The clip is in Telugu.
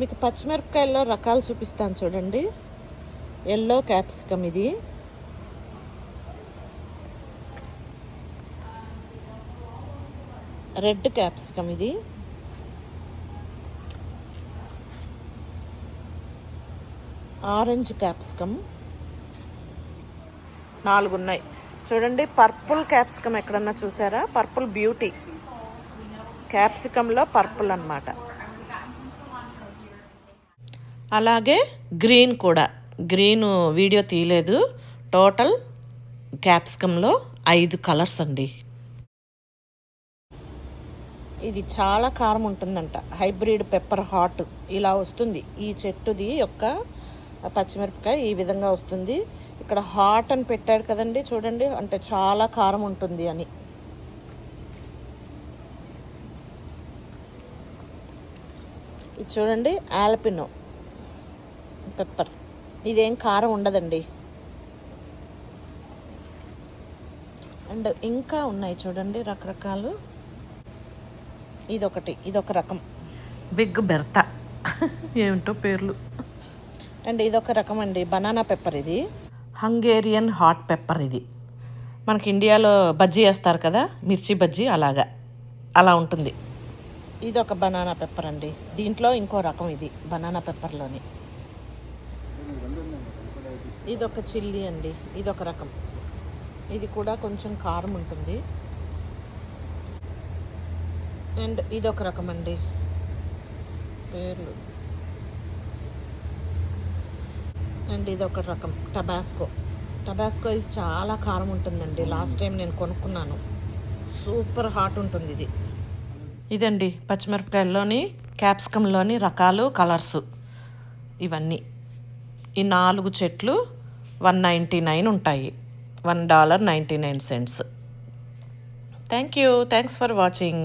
మీకు పచ్చిమిరపకాయల్లో రకాలు చూపిస్తాను చూడండి. ఎల్లో క్యాప్సికమ్ ఇది, రెడ్ క్యాప్సికమ్ ఇది, ఆరెంజ్ క్యాప్సికమ్, 4 ఉన్నాయి చూడండి. పర్పుల్ క్యాప్సికమ్ ఎక్కడన్నా చూసారా? పర్పుల్ బ్యూటీ, క్యాప్సికంలో పర్పుల్ అన్నమాట. అలాగే గ్రీన్ కూడా, గ్రీన్ వీడియో తీయలేదు. టోటల్ క్యాప్సికంలో 5 కలర్స్ అండి. ఇది చాలా కారం ఉంటుందంట. హైబ్రిడ్ పెప్పర్ హాట్ ఇలా వస్తుంది. ఈ చెట్టుది యొక్క పచ్చిమిరపకాయ ఈ విధంగా వస్తుంది. ఇక్కడ హాట్ అని పెట్టాడు కదండి, చూడండి, అంటే చాలా కారం ఉంటుంది అని. ఇది చూడండి, ఆల్పినో పెప్పర్, ఇదేం కారం ఉండదండి. అండ్ ఇంకా ఉన్నాయి చూడండి రకరకాలు. ఇదొక రకం బిగ్ బెర్తా ఏమిటో పేర్లు. అండ్ ఇదొక రకం అండి, బనానా పెప్పర్. ఇది హంగేరియన్ హాట్ పెప్పర్. ఇది మనకి ఇండియాలో బజ్జీ వేస్తారు కదా, మిర్చి బజ్జీ, అలా ఉంటుంది. ఇదొక బనానా పెప్పర్ అండి. దీంట్లో ఇంకో రకం ఇది బనానా పెప్పర్లోని. ఇదొక చిల్లీ అండి, ఇదొక రకం. ఇది కూడా కొంచెం కారం ఉంటుంది. అండ్ ఇదొక రకం అండి, పేర్లు. అండ్ ఇదొక రకం టబాస్కో ఇది చాలా కారం ఉంటుందండి. లాస్ట్ టైం నేను కొనుక్కున్నాను, సూపర్ హాట్ ఉంటుంది ఇది. ఇదండి పచ్చిమిరపకాయల్లోని క్యాప్సికంలోని రకాలు, కలర్స్ ఇవన్నీ. ఈ 4 చెట్లు $1.99 ఉంటాయి. $1.99. Thanks for watching.